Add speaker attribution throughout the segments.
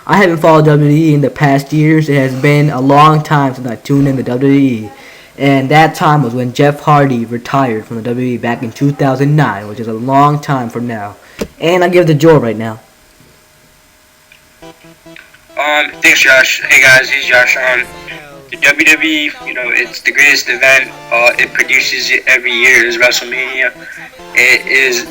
Speaker 1: I haven't followed WWE in the past years. It has been a long time since I tuned in to WWE. And that time was when Jeff Hardy retired from the WWE back in 2009, which is a long time from now. And I give it to Joe right now.
Speaker 2: Thanks, Josh. Hey guys, he's Josh. The WWE, it's the greatest event. It produces it every year. Is WrestleMania. It is.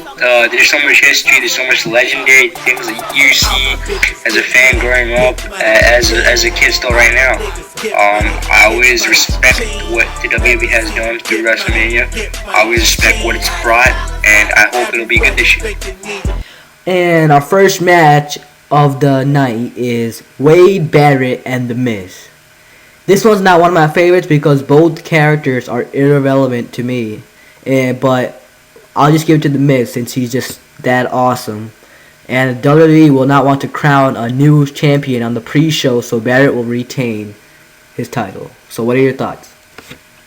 Speaker 2: There's so much history. There's so much legendary things that you see as a fan growing up, as a kid still right now. I always respect what the WWE has done through WrestleMania. I always respect what it's brought, and I hope it'll be good this year.
Speaker 1: And our first match of the night is Wade Barrett and The Miz. This one's not one of my favorites because both characters are irrelevant to me. But I'll just give it to The Miz since he's just that awesome. And WWE will not want to crown a new champion on the pre-show, so Barrett will retain his title. So what are your thoughts?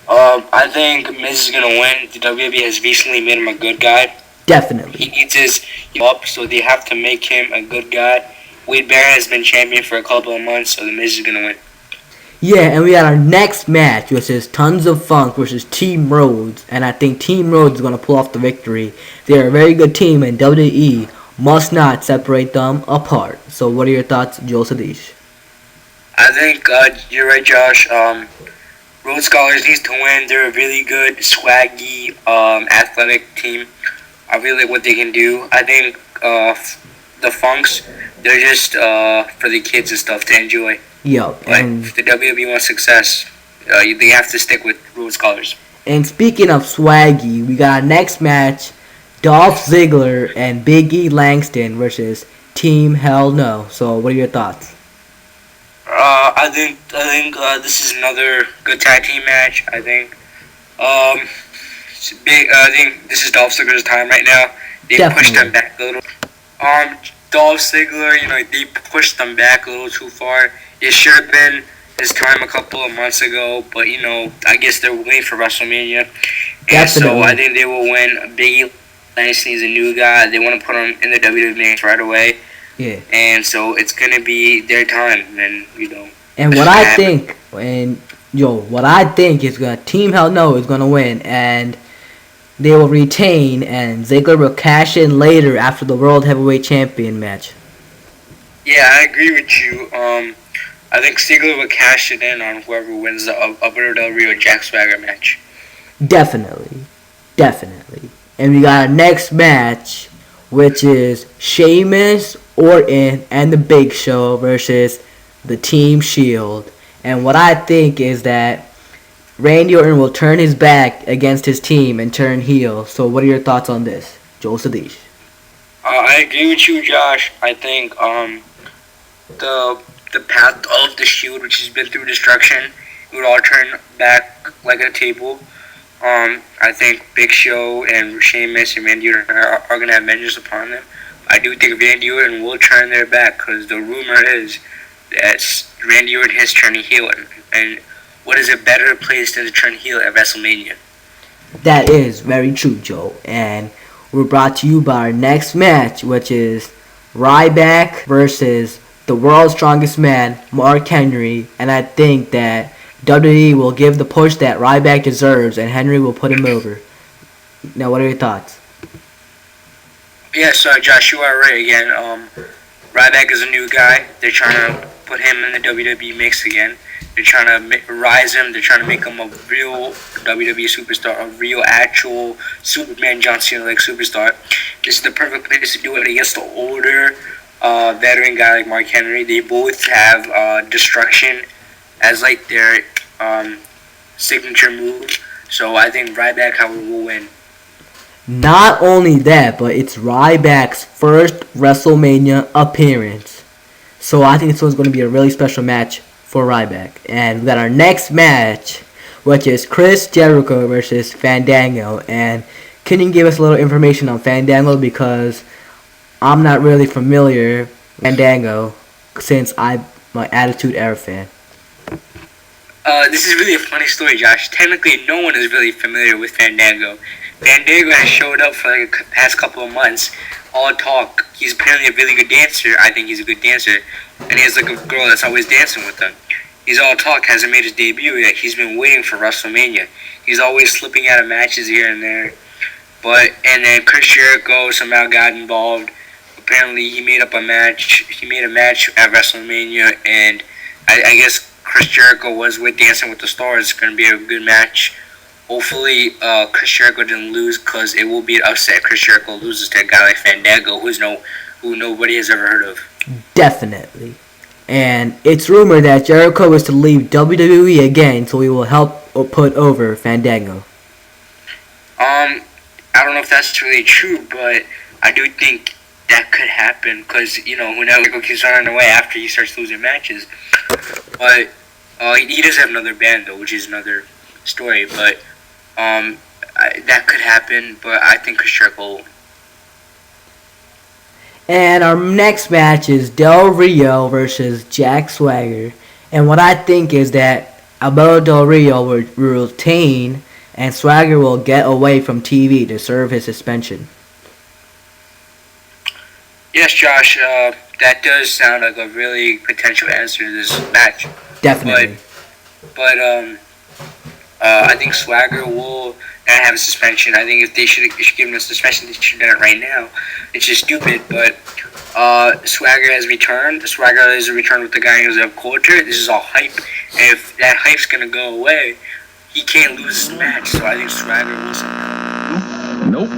Speaker 2: I think Miz is gonna win. The WWE has recently made him a good guy.
Speaker 1: Definitely.
Speaker 2: He eats his up, so they have to make him a good guy. Wade Barrett has been champion for a couple of months, so The Miz is gonna win.
Speaker 1: Yeah, and we got our next match, which is Tons of Funk versus Team Rhodes, and I think Team Rhodes is going to pull off the victory. They're a very good team, and WWE must not separate them apart. So what are your thoughts, Joel Sadish?
Speaker 2: I think you're right, Josh. Rhodes Scholars needs to win. They're a really good, swaggy, athletic team. I really like what they can do. I think the Funks, they're just for the kids and stuff to enjoy.
Speaker 1: Yup.
Speaker 2: But if the WWE wants success, they have to stick with Rhodes Scholars.
Speaker 1: And speaking of swaggy, we got our next match, Dolph Ziggler and Big E Langston versus Team Hell No. So what are your thoughts?
Speaker 2: I think this is another good tag team match. I think I think this is Dolph Ziggler's time right now. They pushed him back a little. Dolph Ziggler, they pushed them back a little too far. It should have been his time a couple of months ago, but I guess they're waiting for WrestleMania, and so I think they will win. Big E Langston is a new guy. They want to put him in the WWE right away.
Speaker 1: Yeah.
Speaker 2: And so it's gonna be their time, and
Speaker 1: And what I think, what I think is that Team Hell No is gonna win, and they will retain, and Ziggler will cash in later after the World Heavyweight Champion match.
Speaker 2: Yeah, I agree with you. I think Ziggler will cash it in on whoever wins the Alberto Del Rio Jack Swagger match.
Speaker 1: Definitely. And we got our next match, which is Sheamus, Orton, and The Big Show versus the Team Shield. And what I think is that Randy Orton will turn his back against his team and turn heel. So what are your thoughts on this, Joel Sadish?
Speaker 2: I agree with you, Josh. I think the path of the Shield, which has been through destruction, it would all turn back like a table. I think Big Show and Sheamus and Randy Orton are going to have vengeance upon them. I do think Randy Orton will turn their back because the rumor is that Randy Orton is turning heel, and what is a better place than to turn heel at WrestleMania?
Speaker 1: That is very true, Joe. And we're brought to you by our next match, which is Ryback versus the world's strongest man, Mark Henry. And I think that WWE will give the push that Ryback deserves, and Henry will put him over. Now, what are your thoughts?
Speaker 2: Yes, Josh, you are right again. Ryback is a new guy. They're trying to put him in the WWE mix again. They're trying to rise him. They're trying to make him a real WWE superstar, a real actual Superman John Cena-like superstar. This is the perfect place to do it against the older veteran guy like Mark Henry. They both have destruction as like their signature move. So I think Ryback, however, will win.
Speaker 1: Not only that, but it's Ryback's first WrestleMania appearance. So I think this one's going to be a really special match for Ryback. And we got our next match, which is Chris Jericho versus Fandango. And can you give us a little information on Fandango, because I'm not really familiar with Fandango since I'm an Attitude Era fan.
Speaker 2: This is really a funny story, Josh. Technically, no one is really familiar with Fandango. Fandango has showed up for like the past couple of months. All talk. He's apparently a really good dancer. I think he's a good dancer, and he has like a girl that's always dancing with him. He's all talk. Hasn't made his debut yet. He's been waiting for WrestleMania. He's always slipping out of matches here and there. And then Chris Jericho somehow got involved. Apparently, he made up a match. He made a match at WrestleMania, and I guess Chris Jericho was with Dancing with the Stars. It's going to be a good match. Hopefully, Chris Jericho didn't lose because it will be an upset. Chris Jericho loses to a guy like Fandango, who nobody has ever heard of.
Speaker 1: Definitely. And it's rumored that Jericho is to leave WWE again, so he will help put over Fandango.
Speaker 2: I don't know if that's really true, but I do think that could happen because whenever keeps running away after he starts losing matches. But he does have another band though, which is another story. But that could happen. But I think Chris Jericho.
Speaker 1: And our next match is Del Rio versus Jack Swagger. And what I think is that Alberto Del Rio will retain, and Swagger will get away from TV to serve his suspension.
Speaker 2: Yes, Josh, that does sound like a really potential answer to this match.
Speaker 1: Definitely.
Speaker 2: But I think Swagger will not have a suspension. I think if they should give him a suspension, they should have done it right now. It's just stupid, but Swagger has returned. Swagger has returned with the guy who's a culture. This is all hype. And if that hype's going to go away, he can't lose this match. So I think Swagger will somehow.
Speaker 3: Nope.